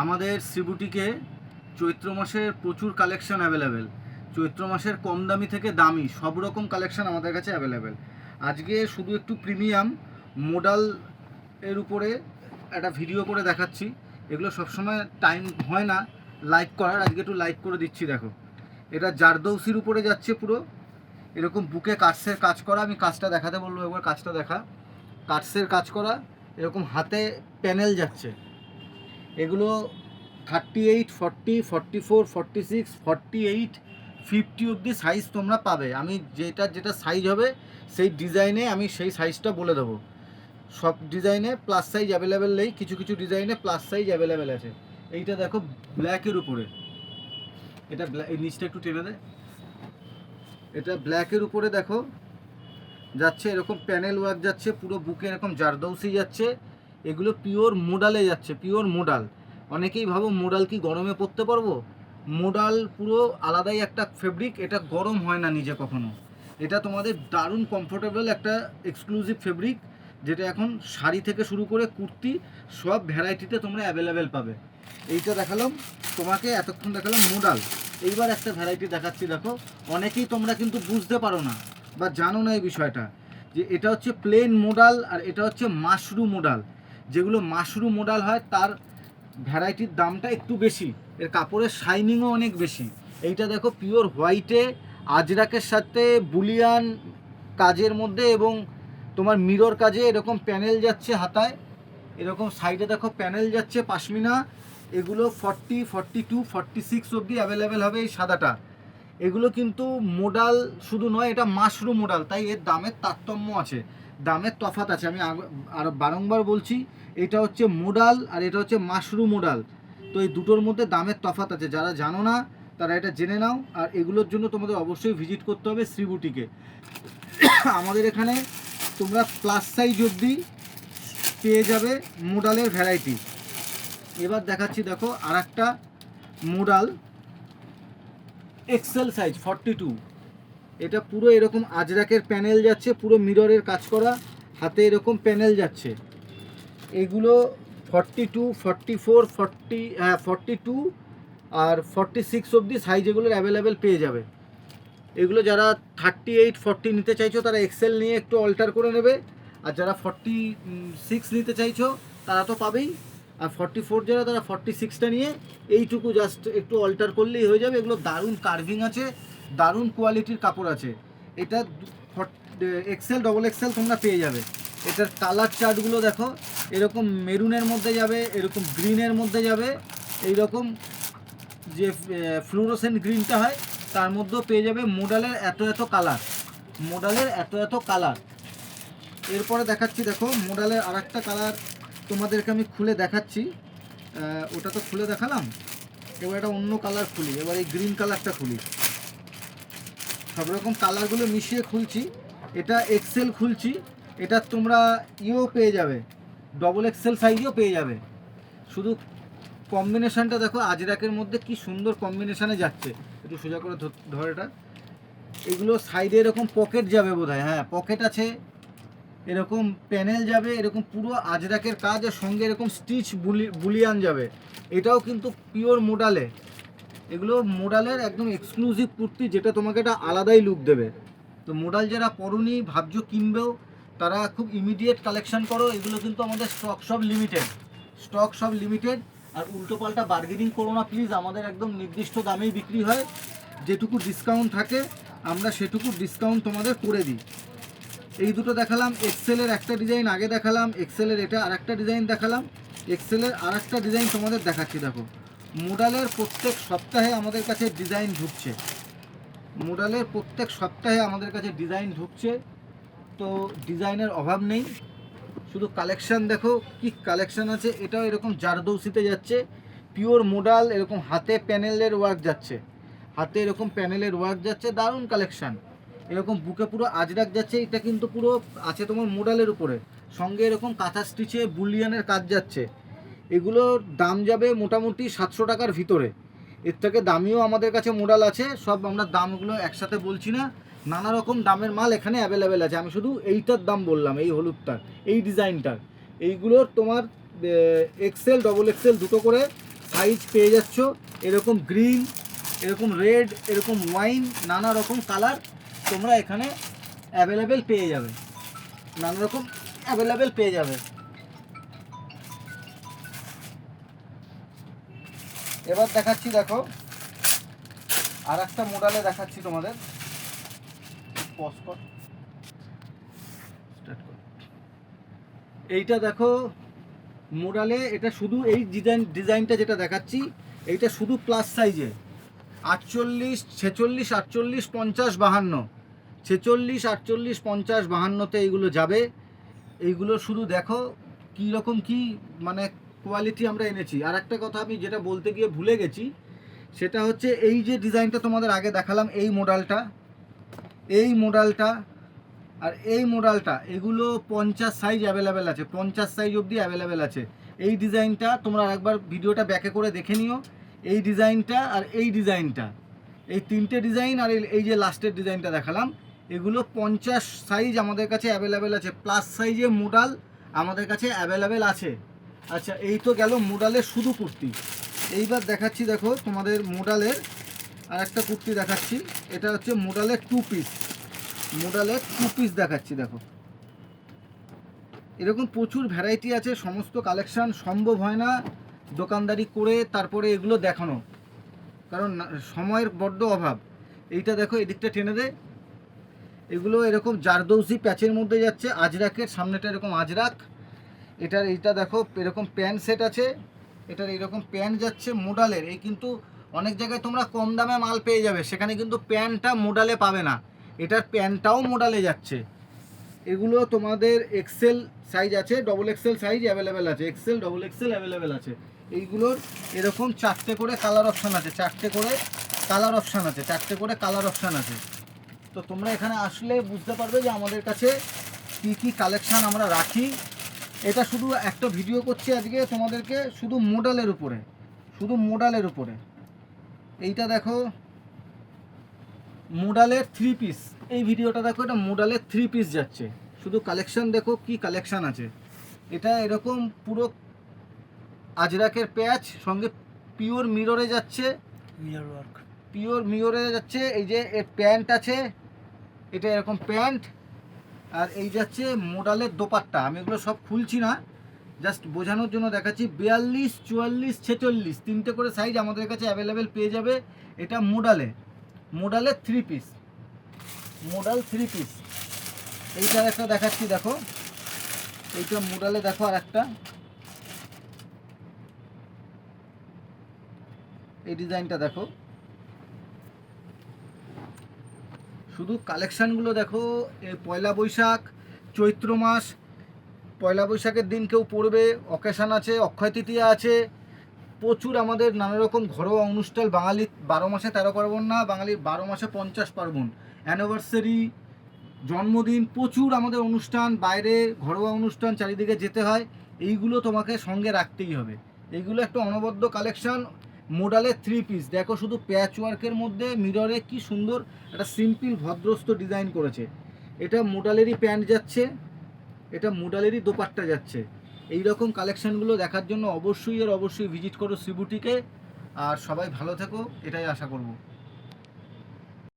আমাদের শ্রীবুটিকে চৈত্র মাসের প্রচুর কালেকশন অ্যাভেলেবেল। চৈত্র মাসের কম দামি থেকে দামি সব রকম কালেকশন আমাদের কাছে অ্যাভেলেবেল। আজকে শুধু একটু প্রিমিয়াম মোডাল এর উপরে একটা ভিডিও করে দেখাচ্ছি। এগুলো সবসময় টাইম হয় না লাইক করার, আজকে একটু লাইক করে দিচ্ছি। দেখো, এটা জারদৌসির উপরে যাচ্ছে পুরো এরকম বুকে কাটসের কাজ করা। আমি কাজটা দেখাতে বলবো, একবার কাজটা দেখা। কাটসের কাজ করা, এরকম হাতে প্যানেল যাচ্ছে। এগুলো 38, 40, 44, 46, 48, 50 অবধি সাইজ তোমরা পাবে। আমি যেটা সাইজ হবে সেই ডিজাইনে আমি সেই সাইজটা বলে দেবো। সব ডিজাইনে প্লাস সাইজ অ্যাভেলেবেল নেই, কিছু কিছু ডিজাইনে প্লাস সাইজ অ্যাভেলেবেল আছে। এইটা দেখো ব্ল্যাকের উপরে, এটা এই নিচটা একটু টেনে দেয়। এটা ব্ল্যাকের উপরে দেখো যাচ্ছে, এরকম প্যানেল ওয়ার্ক যাচ্ছে, পুরো বুকে এরকম জারদৌসি যাচ্ছে। এগুলো পিওর মোডালে যাচ্ছে, পিওর মোডাল। অনেকেই ভাবো মোডাল কি গরমে পরতে পারবো? মোডাল পুরো আলাদাই একটা ফেব্রিক, এটা গরম হয় না নিজে কখনো। এটা তোমাদের দারুণ কমফোর্টেবল একটা এক্সক্লুসিভ ফেব্রিক, যেটা এখন শাড়ি থেকে শুরু করে কুর্তি সব ভ্যারাইটিতে তোমরা অ্যাভেলেবেল পাবে। এইটা দেখালাম তোমাকে, এতক্ষণ দেখালাম মোডাল। এইবার একটা ভ্যারাইটি দেখাচ্ছি। দেখো, অনেকেই তোমরা কিন্তু বুঝতে পারো না বা জানো না এই বিষয়টা, যে এটা হচ্ছে প্লেন মোডাল আর এটা হচ্ছে মাশরুম মোডাল। যেগুলো মাশরুম মোডাল হয় তার ভ্যারাইটির দামটা একটু বেশি, এর কাপড়ের শাইনিংও অনেক বেশি। এইটা দেখো পিওর হোয়াইটে আজরাকের সাথে বুলিয়ান কাজের মধ্যে এবং তোমার মিরর কাজে এরকম প্যানেল যাচ্ছে হাতায়, এরকম সাইডে দেখো প্যানেল যাচ্ছে পাশমিনা। এগুলো 40, 42, 46 অবধি অ্যাভেলেবেল হবে এই সাদাটা। এগুলো কিন্তু মোডাল শুধু নয়, এটা মাশরুম মোডাল, তাই এর দামের তারতম্য আছে, দামের তফাৎ আছে। আমি আর বারংবার বলছি, এটা হচ্ছে মোডাল আর এটা হচ্ছে মাশরুম মোডাল। তো এই দুটোর মধ্যে দামের তফাৎ আছে, যারা জানো না তারা এটা জেনে নাও। আর এগুলোর জন্য তোমাদের অবশ্যই ভিজিট করতে হবে শ্রীবুটিকে। আমাদের এখানে তোমরা প্লাস সাইজ অবধি পেয়ে যাবে মোডালের ভ্যারাইটি। এবার দেখাচ্ছি, দেখো আর একটা মোডাল এক্সেল সাইজ 42। এটা পুরো এরকম আজরাকের প্যানেল যাচ্ছে, পুরো মিররের কাজ করা, হাতে এরকম প্যানেল যাচ্ছে। এগুলো 42, 44, 42 আর 46 অবধি সাইজ এগুলোর অ্যাভেলেবেল পেয়ে যাবে। এগুলো যারা 38, 40 নিতে চাইছো তারা এক্সেল নিয়ে একটু অল্টার করে নেবে, আর যারা 46 নিতে চাইছো তারা তো পাবেই, আর 44 যারা তারা 46টা নিয়ে এইটুকু জাস্ট একটু অল্টার করলেই হয়ে যাবে। এগুলো দারুণ কার্ভিং আছে, দারুণ কোয়ালিটির কাপড় আছে। এটা এক্সেল, ডবল এক্সেল তোমরা পেয়ে যাবে। এটার কালার চার্টগুলো দেখো, এরকম মেরুনের মধ্যে যাবে, এরকম গ্রিনের মধ্যে যাবে, এইরকম যে ফ্লুরোসেন্ট গ্রিনটা হয় তার মধ্যেও পেয়ে যাবে। মোডালের এত এত কালার, মোডালের এত এত কালার। এরপরে দেখাচ্ছি, দেখো মোডালের আর একটা কালার তোমাদেরকে আমি খুলে দেখাচ্ছি। ওটা তো খুলে দেখালাম, এবার একটা অন্য কালার খুলি। এবার এই গ্রিন কালারটা খুলি, সব রকম কালারগুলো মিশিয়ে খুলছি। এটা এক্সেল খুলছি, এটা তোমরা ইও পেয়ে যাবে, ডবল এক্সেল সাইজও পেয়ে যাবে। শুধু কম্বিনেশানটা দেখো আজরাকের মধ্যে কি সুন্দর কম্বিনেশানে যাচ্ছে। একটু সোজা করে ধর এটা। এগুলো সাইডে এরকম পকেট যাবে বোধহয়, হ্যাঁ পকেট আছে, এরকম প্যানেল যাবে, এরকম পুরো আজরাকের কাজ, আর সঙ্গে এরকম স্টিচ বুলিয়ান যাবে। এটাও কিন্তু পিওর মোডালে। এগুলো মোডালের একদম এক্সক্লুসিভ কুর্তি, যেটা তোমাকে একটা আলাদাই লুক দেবে। তো মোডাল যারা পরনি ভাবছো কিনবেও, তারা খুব ইমিডিয়েট কালেকশন করো। এগুলো কিন্তু আমাদের স্টক সব লিমিটেড। আর উল্টোপাল্টা বার্গেনিং করো না প্লিজ, আমাদের একদম নির্দিষ্ট দামেই বিক্রি হয়। যেটুকু ডিসকাউন্ট থাকে আমরা সেটুকু ডিসকাউন্ট তোমাদের করে দিই। এই দুটো দেখালাম, এক্সেলের একটা ডিজাইন আগে দেখালাম, এক্সেলের এটা আর একটা ডিজাইন দেখালাম, এক্সেলের আর একটা ডিজাইন তোমাদের দেখাচ্ছি। দেখো, মোডালের প্রত্যেক সপ্তাহে আমাদের কাছে ডিজাইন ঢুকছে, মোডালের প্রত্যেক সপ্তাহে আমাদের কাছে ডিজাইন ঢুকছে। তো ডিজাইনের অভাব নেই, শুধু কালেকশান দেখো কি কালেকশান আছে। এটাও এরকম জারদৌসিতে যাচ্ছে, পিওর মোডাল, এরকম হাতে প্যানেলের ওয়ার্ক যাচ্ছে, হাতে এরকম প্যানেলের ওয়ার্ক যাচ্ছে, দারুণ কালেকশান। এরকম বুকে পুরো আজরাক যাচ্ছে, এটা কিন্তু পুরো আছে তোমার মোডালের উপরে, সঙ্গে এরকম কাঁথা স্টিচে বুলিয়ানের কাজ যাচ্ছে। এগুলোর দাম যাবে মোটামুটি 700 টাকার ভিতরে। এর থেকে দামিও আমাদের কাছে মোডাল আছে, সব আমরা দামগুলো একসাথে বলছি না, নানা রকম দামের মাল এখানে অ্যাভেলেবেল আছে। আমি শুধু এইটার দাম বললাম, এই হলুদটার, এই ডিজাইনটার। এইগুলোর তোমার এক্সেল, ডবল এক্সেল দুটো করে সাইজ পেয়ে যাচ্ছ, এরকম গ্রিন, এরকম রেড, এরকম ওয়াইন, নানা রকম কালার তোমরা এখানে অ্যাভেলেবেল পেয়ে যাবে, নানা রকম অ্যাভেলেবেল পেয়ে যাবে। এবার দেখাচ্ছি, দেখো আর একটা মডেলে দেখাচ্ছি তোমাদের। পজ কর, স্টার্ট কর। এইটা দেখো মোডালে, এটা শুধু এই ডিজাইনটা যেটা দেখাচ্ছি এইটা শুধু প্লাস সাইজে 48, 46, 48, 50, 52, 46, 48, 50, 52তে এইগুলো যাবে। এইগুলো শুধু দেখো কী রকম কি মানে কোয়ালিটি আমরা এনেছি। আর একটা কথা আমি যেটা বলতে গিয়ে ভুলে গেছি, সেটা হচ্ছে এই যে ডিজাইনটা তোমাদের আগে দেখালাম, এই মডেলটা, এই মডেলটা আর এই মডেলটা, এগুলো 50 সাইজ অ্যাভেলেবেল আছে, 50 সাইজ অবধি অ্যাভেলেবেল আছে। এই ডিজাইনটা তোমরা একবার ভিডিওটা ব্যাকে করে দেখে নিও। এই ডিজাইনটা আর এই ডিজাইনটা, এই তিনটে ডিজাইন আর এই যে লাস্টের ডিজাইনটা দেখালাম, এগুলো 50 সাইজ আমাদের কাছে অ্যাভেলেবেল আছে। প্লাস সাইজে মডেল আমাদের কাছে অ্যাভেলেবেল আছে। আচ্ছা, এই তো গেল মডেলের শুধু কুর্তি। এইবার দেখাচ্ছি, দেখো তোমাদের মডেলের আর একটা কুর্তি দেখাচ্ছি। এটা হচ্ছে মডেলের 2 পিস, মডেলের 2 পিস দেখাচ্ছি। দেখো এরকম প্রচুর ভ্যারাইটি আছে, সমস্ত কালেকশান সম্ভব হয় না দোকানদারি করে তারপরে এগুলো দেখানো, কারণ সময়ের বড্ড অভাব। এইটা দেখো, এদিকটা টেনে দে। এগুলো এরকম জারদৌসি প্যাচের মধ্যে যাচ্ছে, আজরাকের সামনেটা এরকম আজরাক। এটার এইটা দেখো এরকম প্যান্ট সেট আছে, এটার এইরকম প্যান্ট যাচ্ছে মোডালের। এই কিন্তু অনেক জায়গায় তোমরা কম দামে মাল পেয়ে যাবে, সেখানে কিন্তু প্যান্টটা মোডালে পাবে না, এটার প্যান্টটাও মোডালে যাচ্ছে। এগুলো তোমাদের এক্সেল সাইজ আছে, ডবল এক্সেল সাইজ অ্যাভেলেবেল আছে, এক্সেল ডবল এক্সেল অ্যাভেলেবেল আছে। এইগুলোর এরকম 4টে করে কালার অপশান আছে, 4টে করে কালার অপশান আছে, 4টে করে কালার অপশান আছে। তো তোমরা এখানে আসলে বুঝতে পারবে যে আমাদের কাছে কি কি কালেকশান আমরা রাখি। এটা শুধু একটা ভিডিও করছি আজকে তোমাদেরকে শুধু মডেলের উপরে, শুধু মডেলের উপরে। এইটা দেখো মডেলের 3 পিস, এই ভিডিওটা দেখো, এটা মডেলের 3 পিস যাচ্ছে। শুধু কালেকশান দেখো কি কালেকশান আছে। এটা এরকম পুরো আজরাকের প্যাচ, সঙ্গে পিওর মিররে যাচ্ছে, মিরর ওয়ার্ক, পিওর মিররে যাচ্ছে। এই যে এর প্যান্ট আছে, এটা এরকম প্যান্ট, আর এই যাচ্ছে মডেলের দোপাট্টা। আমি এগুলো সব খুলছি না, জাস্ট বোঝানোর জন্য দেখাচ্ছি। 42, 44, 46 তিনটে করে সাইজ আমাদের কাছে অ্যাভেলেবেল পেয়ে যাবে। এটা মডেলের 3 পিস, মডেল 3 পিস। এইটার একটা দেখাচ্ছি, দেখো এইটা মডেলে দেখো। আর একটা এই ডিজাইনটা দেখো, শুধু কালেকশানগুলো দেখো। পয়লা বৈশাখ, চৈত্র মাস, পয়লা বৈশাখের দিন কেউ পড়বে, অকেশান আছে, অক্ষয় তৃতীয়া আছে, প্রচুর আমাদের নানা রকম ঘরোয়া অনুষ্ঠান। বাঙালি 12 মাসে 13 পার্বণ না, বাঙালির 12 মাসে 50 পার্বণ, অ্যানিভার্সারি, জন্মদিন, প্রচুর আমাদের অনুষ্ঠান, বাইরে ঘরোয়া অনুষ্ঠান চারিদিকে যেতে হয়। এইগুলো তোমাকে সঙ্গে রাখতেই হবে। এইগুলো একটা অনবদ্য কালেকশান, মডেলের 3 পিস। দেখো শুধু প্যাচ ওয়ার্কের মধ্যে মিররে কি সুন্দর একটা সিম্পল ভদ্রস্থ ডিজাইন করেছে। এটা মডেলেরই প্যান্ট যাচ্ছে, এটা মডেলেরই দোপাট্টা যাচ্ছে। এই রকম কালেকশানগুলো দেখার জন্য অবশ্যই ভিজিট করো শ্রী বুটিকে। আর সবাই ভালো থেকো, এটাই আশা করব।